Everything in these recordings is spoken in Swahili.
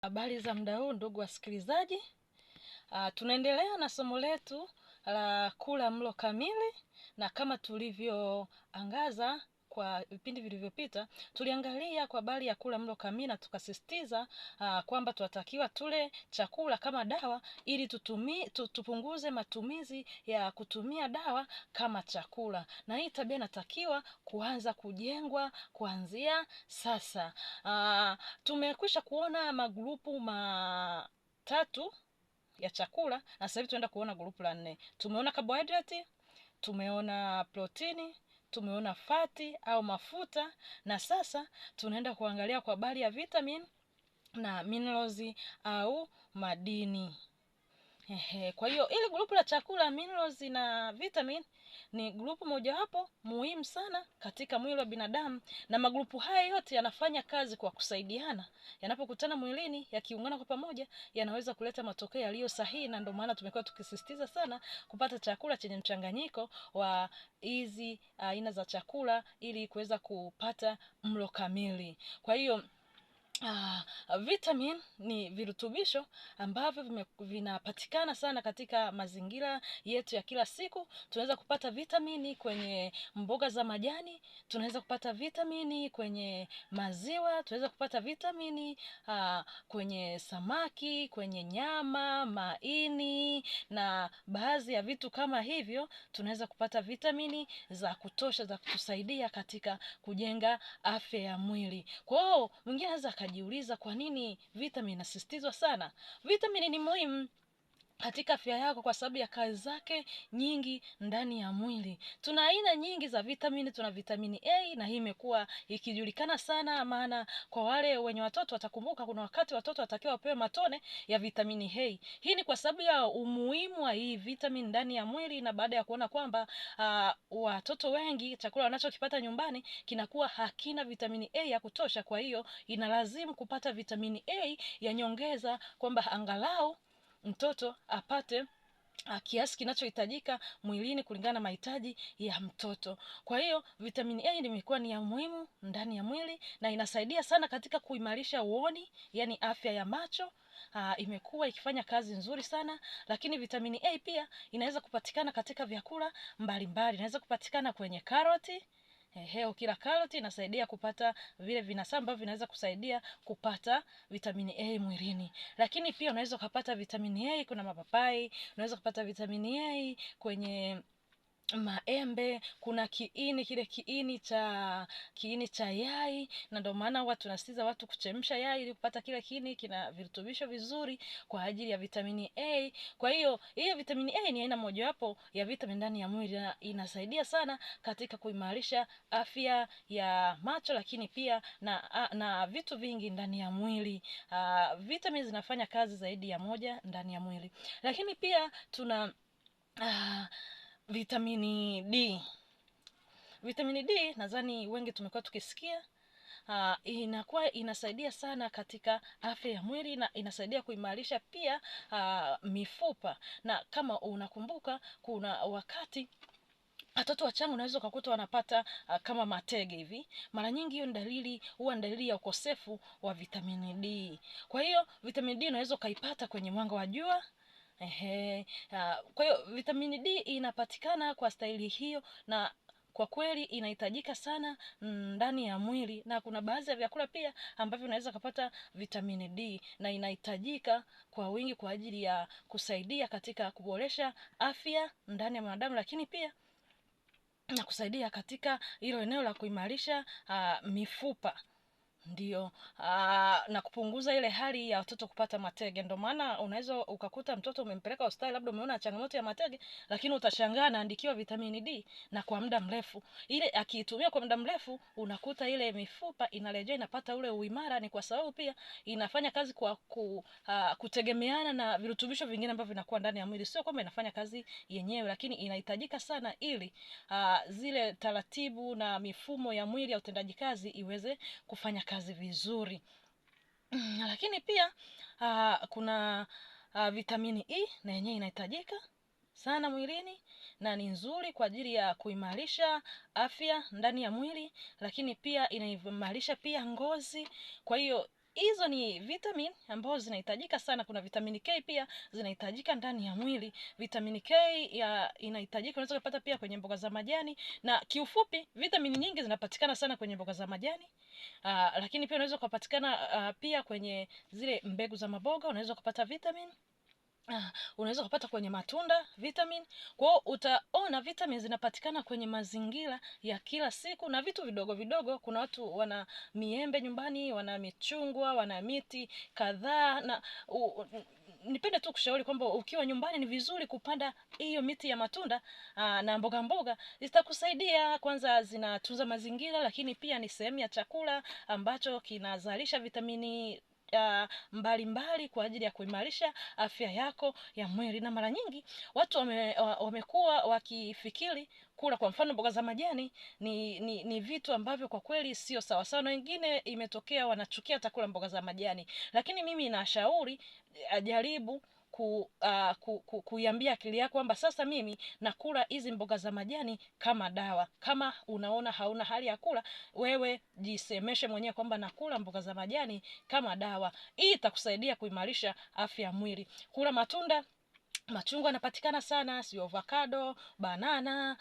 Habari za muda huu ndugu wasikilizaji. Tunaendelea na somo letu la kula mlo kamili, na kama tulivyoangaza kwa vipindi vilivyopita, tuliangalia kwa habari ya kula mlo kamili na tukasisitiza kwamba tunatakiwa tule chakula kama dawa ili tupunguze matumizi ya kutumia dawa kama chakula. Na hii tabia inatakiwa kuanza kujengwa kuanzia sasa. Tumekwisha kuona magrupu matatu ya chakula, na sasa hivi tunaenda kuona grupu la 4. Tumeona carbohydrate, tumeona protini, tumeona fati au mafuta, na sasa tunaenda kuangalia kwa habari ya vitamin na minerals au madini. Kwa hiyo ili grupu la chakula, minerals na vitamin, ni grupu mojawapo muhimu sana katika mwili wa binadamu, na magrupu haya yote yanafanya kazi kwa kusaidiana. Yanapokutana mwilini, yakiungana kwa pamoja, yanaweza kuleta matokeo yaliyo sahihi, na ndio maana tumekuwa tukisisitiza sana kupata chakula chenye mchanganyiko wa hizi aina za chakula ili kuweza kupata mlo kamili. Kwa hiyo vitamin ni virutubisho ambavyo vinapatikana sana katika mazingira yetu ya kila siku. Tunaweza kupata vitamini kwenye mboga za majani, tunaweza kupata vitamini kwenye maziwa, tunaweza kupata vitamini kwenye samaki, kwenye nyama, maini na baadhi ya vitu kama hivyo. Tunaweza kupata vitamini za kutosha za kutusaidia katika kujenga afya ya mwili. Kwa hiyo mwingine anaweza akajiuliza kwa nini vitamini inasisitizwa sana. Vitamini ni muhimu katika afya yako kwa sababu ya kazi zake nyingi ndani ya mwili. Tuna aina nyingi za vitamini. Tuna vitamini A, na hii imekuwa ikijulikana sana, maana kwa wale wenye watoto watakumbuka kuna wakati watoto watakiwa wapewe matone ya vitamini A. Hii ni kwa sababu ya umuhimu wa hii vitamini ndani ya mwili, na baada ya kuona kwamba watoto wengi chakula wanachokipata nyumbani kinakuwa hakina vitamini A ya kutosha, kwa hiyo inalazimu kupata vitamini A ya nyongeza, kwamba angalau mtoto apate kiasi kinachohitajika mwilini kulingana na mahitaji ya mtoto. Kwa hiyo vitamini A imekuwa ni ya muhimu ndani ya mwili, na inasaidia sana katika kuimarisha uoni, yani afya ya macho. Imekuwa ikifanya kazi nzuri sana. Lakini vitamini A pia inaweza kupatikana katika vyakula mbalimbali. Inaweza kupatikana kwenye karoti. Ukila karoti inasaidia kupata vile vinasaba ambavyo vinaweza kusaidia kupata vitamini A mwilini. Lakini pia unaweza kupata vitamini A kuna mapapai, unaweza kupata vitamini A kwenye maembe, kuna kiini cha yai, na ndio maana watu tunasisitiza watu kuchemsha yai ili kupata kile kiini kina virutubisho vizuri kwa ajili ya vitamini A. Kwa hiyo vitamini A ni aina mojawapo ya vitamini ndani ya mwili, na inasaidia sana katika kuimarisha afya ya macho, lakini pia na vitu vingi ndani ya mwili. Vitamini zinafanya kazi zaidi ya moja ndani ya mwili. Lakini pia tuna vitamini D. Vitamini D nadhani wengi tumekuwa tukisikia. Inakuwa inasaidia sana katika afya ya mwili, na inasaidia kuimarisha pia mifupa. Na kama unakumbuka kuna wakati watoto wachanga unaweza kukuta wanapata kama matege hivi. Mara nyingi hiyo huwa ni dalili ya ukosefu wa vitamini D. Kwa hiyo vitamini D unaweza ukaipata kwenye mwanga wa jua. Kwa hiyo vitamini D inapatikana kwa staili hiyo, na kwa kweli inahitajika sana ndani ya mwili. Na kuna baadhi ya vyakula pia ambavyo unaweza kupata vitamini D, na inahitajika kwa wingi kwa ajili ya kusaidia katika kuboresha afya ndani ya mwanadamu, lakini pia na kusaidia katika hilo eneo la kuimarisha mifupa. Ndio, na kupunguza ile hali ya watoto kupata matege. Ndio maana unaweza ukakuta mtoto umempeleka hospitali, labda umeona changamoto ya matege, lakini utashangaa anaandikiwa vitamini D na kwa muda mrefu. Ile akiitumia kwa muda mrefu unakuta ile mifupa inarejea inapata ule uimara. Ni kwa sababu pia inafanya kazi kwa kutegemeana na virutubisho vingine ambavyo vinakuwa ndani ya mwili. Sio kwamba inafanya kazi yenyewe, lakini inahitajika sana ili zile taratibu na mifumo ya mwili ya utendaji kazi iweze kufanya kazi vizuri. Lakini pia kuna vitamini E, na yenyewe inahitajika sana mwilini, na ni nzuri kwa ajili ya kuimarisha afya ndani ya mwili, lakini pia inaimarisha pia ngozi. Kwa hiyo hizo ni vitamin ambazo zinahitajika sana. Kuna vitamini K pia zinahitajika ndani ya mwili. Vitamini K inahitajika, unaweza kupata pia kwenye mboga za majani, na kiufupi vitamini nyingi zinapatikana sana kwenye mboga za majani. Lakini pia unaweza kupatikana pia kwenye zile mbegu za maboga, unaweza kupata vitamin. Unaweza kupata kwenye matunda vitamin. Kwa hiyo utaona vitamin zinapatikana kwenye mazingira ya kila siku na vitu vidogo vidogo. Kuna watu wana miembe nyumbani, wana michungwa, wana miti kadhaa, na nipende tu kushauri kwamba ukiwa nyumbani ni vizuri kupanda hiyo miti ya matunda na mboga mboga. Zitakusaidia, kwanza zinatunza mazingira, lakini pia ni sehemu ya chakula ambacho kinazalisha vitamini mbalimbali kwa ajili ya kuimarisha afya yako ya mwili. Na mara nyingi watu wamekuwa wakifikiri kula kwa mfano mboga za majani ni vitu ambavyo kwa kweli sio sawa sawa, na wengine imetokea wanachukia hata kula mboga za majani. Lakini mimi nashauri ajaribu kuiambia akili yako kwamba sasa mimi nakula hizi mboga za majani kama dawa. Kama unaona hauna hali ya kula, wewe jisemeshe mwenyewe kwamba nakula mboga za majani kama dawa. Hii itakusaidia kuimarisha afya ya mwili. Kula matunda, machungwa yanapatikana sana, sio avocado, banana,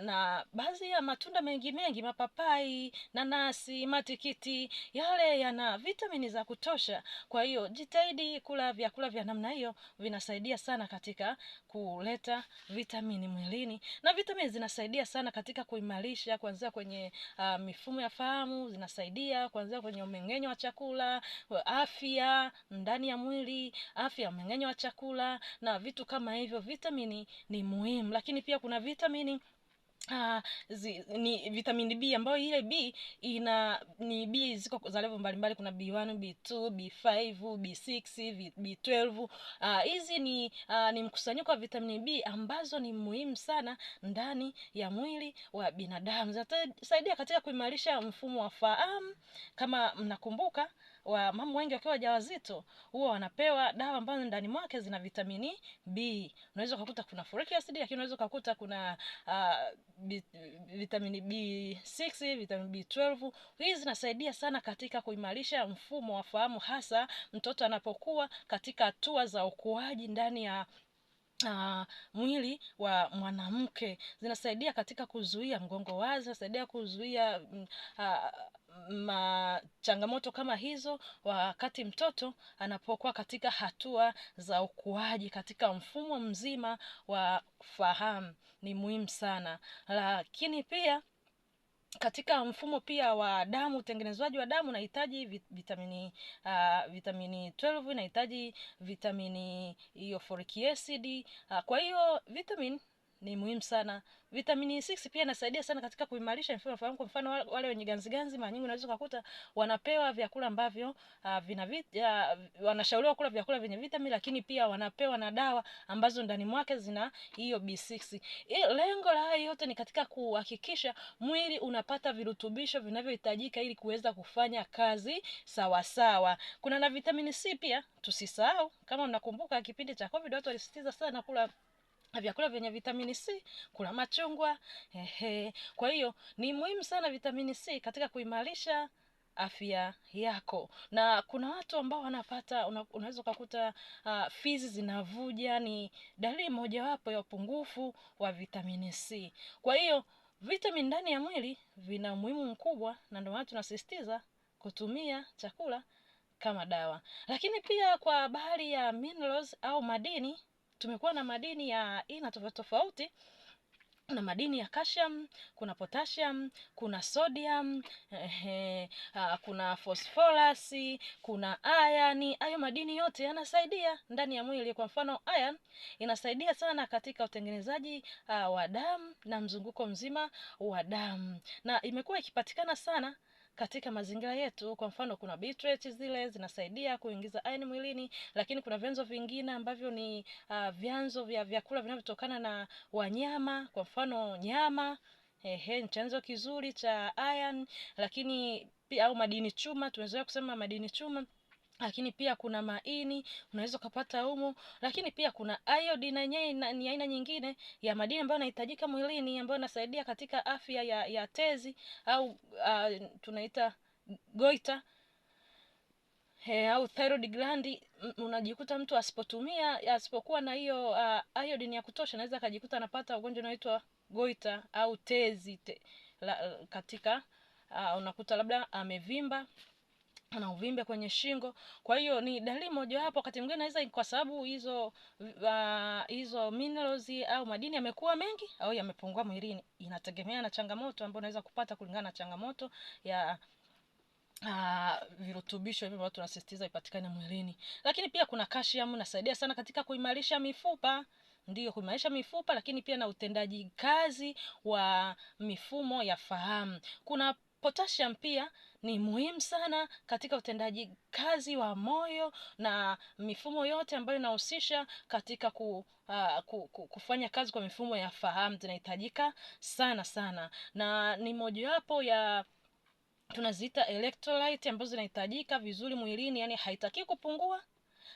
na baadhi ya matunda mengi mengi, mapapai, nanasi, matikiti, yale yana vitamini za kutosha. Kwa hiyo jitahidi kula vyakula vya namna hiyo, vinasaidia sana katika kuleta vitamini mwilini. Na vitamini zinasaidia sana katika kuimarisha kuanzia kwenye mifumo ya fahamu, zinasaidia kuanzia kwenye mmeng'enyo wa chakula, afya ndani ya mwili, afya ya mmeng'enyo wa chakula na vitu kama hivyo. Vitamini ni muhimu. Lakini pia kuna vitamini ni vitamini B, ambayo ile B ni B ziko za level mbalimbali. Kuna B1, B2, B5, B6, B12. Hizi ni mkusanyiko wa vitamini B ambazo ni muhimu sana ndani ya mwili wa binadamu. Zinasaidia katika kuimarisha mfumo wa fahamu. Kama mnakumbuka, mama wengi wakiwa wajawazito huwa wanapewa dawa ambazo ndani mwake zina vitamini B. Unaweza kukuta kuna folic acid, lakini unaweza kukuta kuna vitamini B6, vitamini B12. Hizi zinasaidia sana katika kuimarisha mfumo wa fahamu, hasa mtoto anapokuwa katika hatua za ukuaji ndani ya mwili wa mwanamke. Zinasaidia katika kuzuia mgongo wazi, zinasaidia kuzuia changamoto kama hizo wakati mtoto anapokuwa katika hatua za ukuaji katika mfumo mzima wa fahamu. Ni muhimu sana. Lakini pia katika mfumo pia wa damu, utengenezwaji wa damu, nahitaji vitamini 12, nahitaji vitamini hiyo folic acid. Kwa hiyo vitamin ni muhimu sana. Vitamini 6 pia inasaidia sana katika kuimarisha mfumo wa fahamu. Kwa mfano wale wenye ganzi mara nyingi unaweza kukuta wanapewa vyakula ambavyo wanashauriwa kula vyakula vyenye vitamini, lakini pia wanapewa na dawa ambazo ndani mwake zina hiyo B6. Lengo la haya yote ni katika kuhakikisha mwili unapata virutubisho vinavyohitajika ili kuweza kufanya kazi sawa sawa. Kuna na vitamini C pia, tusisahau. Kama mnakumbuka kipindi cha COVID watu walisisitiza sana kula vyakula vyenye vitamini C, kula machungwa. Kwa hiyo ni muhimu sana vitamini C katika kuimarisha afya yako. Na kuna watu ambao wanapata, unaweza kukuta fizi zinavuja, ni dalili mojawapo ya upungufu wa vitamini C. Kwa hiyo vitamini ndani ya mwili vina umuhimu mkubwa, na ndio maana tunasisitiza kutumia chakula kama dawa. Lakini pia kwa habari ya minerals au madini, tumekuwa na madini ya aina tofauti tofauti. Kuna madini ya calcium, kuna potassium, kuna sodium, kuna phosphorus, kuna iron. Hayo madini yote yanasaidia ndani ya mwili. Kwa mfano iron inasaidia sana katika utengenezaji wa damu na mzunguko mzima wa damu, na imekuwa ikipatikana sana katika mazingira yetu. Kwa mfano kuna bitrate, zile zinasaidia kuingiza iron mwilini. Lakini kuna vyanzo vingine ambavyo ni vyanzo vya vyakula vinavyotokana na wanyama. Kwa mfano nyama, ni chanzo kizuri cha iron. Lakini pia au madini chuma, tunazoea kusema madini chuma. Lakini pia kuna maini, unaweza kupata humo. Lakini pia kuna iodine, ni aina nyingine ya madini ambayo yanahitajika mwilini, ambayo yanasaidia katika afya ya tezi au tunaita goiter. au thyroid gland, unajikuta mtu asipokuwa na hiyo iodine ya kutosha, anaweza akajikuta anapata ugonjwa unaoitwa goita au tezi katika unakuta labda amevimba, ana uvimbe kwenye shingo. Kwa hiyo ni dalili moja hapo. Wakati mwingine inaweza kwa sababu hizo minerals au madini yamekuwa mengi au yamepungua mwilini. Inategemea na changamoto ambayo unaweza kupata kulingana na changamoto ya virutubisho hivyo watu tunasisitiza ipatikane mwilini. Lakini pia kuna calcium, inasaidia sana katika kuimarisha mifupa. Ndiyo, kuimarisha mifupa, lakini pia na utendaji kazi wa mifumo ya fahamu. Kuna potassium pia ni muhimu sana katika utendaji kazi wa moyo na mifumo yote ambayo inahusisha katika kufanya kazi kwa mifumo ya fahamu, zinahitajika sana sana, na ni mojawapo ya tunaziita electrolyte ambazo zinahitajika vizuri mwilini. Yani haitaki kupungua,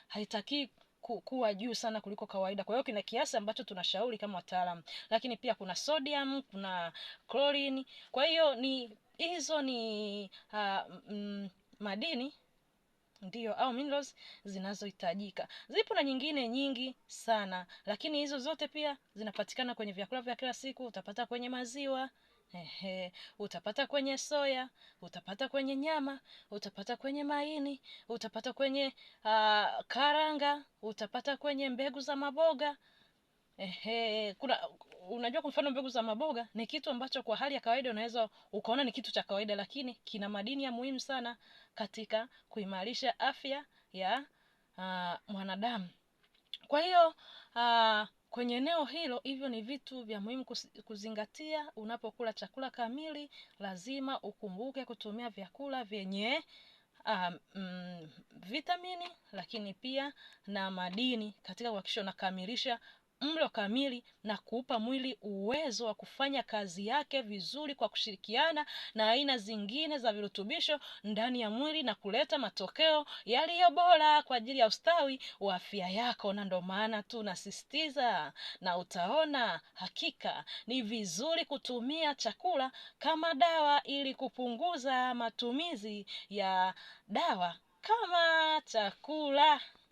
haitaki kuwa juu sana kuliko kawaida. Kwa hiyo kina kiasi ambacho tunashauri kama wataalamu. Lakini pia kuna sodium, kuna chlorine. Kwa hiyo hizo ni madini ndio au minerals zinazohitajika. Zipo na nyingine nyingi sana, lakini hizo zote pia zinapatikana kwenye vyakula vya kila siku. Utapata kwenye maziwa, utapata kwenye soya, utapata kwenye nyama, utapata kwenye maini, utapata kwenye karanga, utapata kwenye mbegu za maboga. Unajua kwa mfano mbegu za maboga ni kitu ambacho kwa hali ya kawaida unaweza ukaona ni kitu cha kawaida, lakini kina madini ya muhimu sana katika kuimarisha afya ya mwanadamu. Kwa hiyo kwenye eneo hilo, hivyo ni vitu vya muhimu kuzingatia unapokula chakula kamili. Lazima ukumbuke kutumia vyakula vyenye vitamini, lakini pia na madini katika kuhakikisha unakamilisha mlo kamili na kuupa mwili uwezo wa kufanya kazi yake vizuri kwa kushirikiana na aina zingine za virutubisho ndani ya mwili na kuleta matokeo yaliyo bora kwa ajili ya ustawi wa afya yako. Na ndio maana tunasisitiza, na utaona hakika ni vizuri kutumia chakula kama dawa ili kupunguza matumizi ya dawa kama chakula.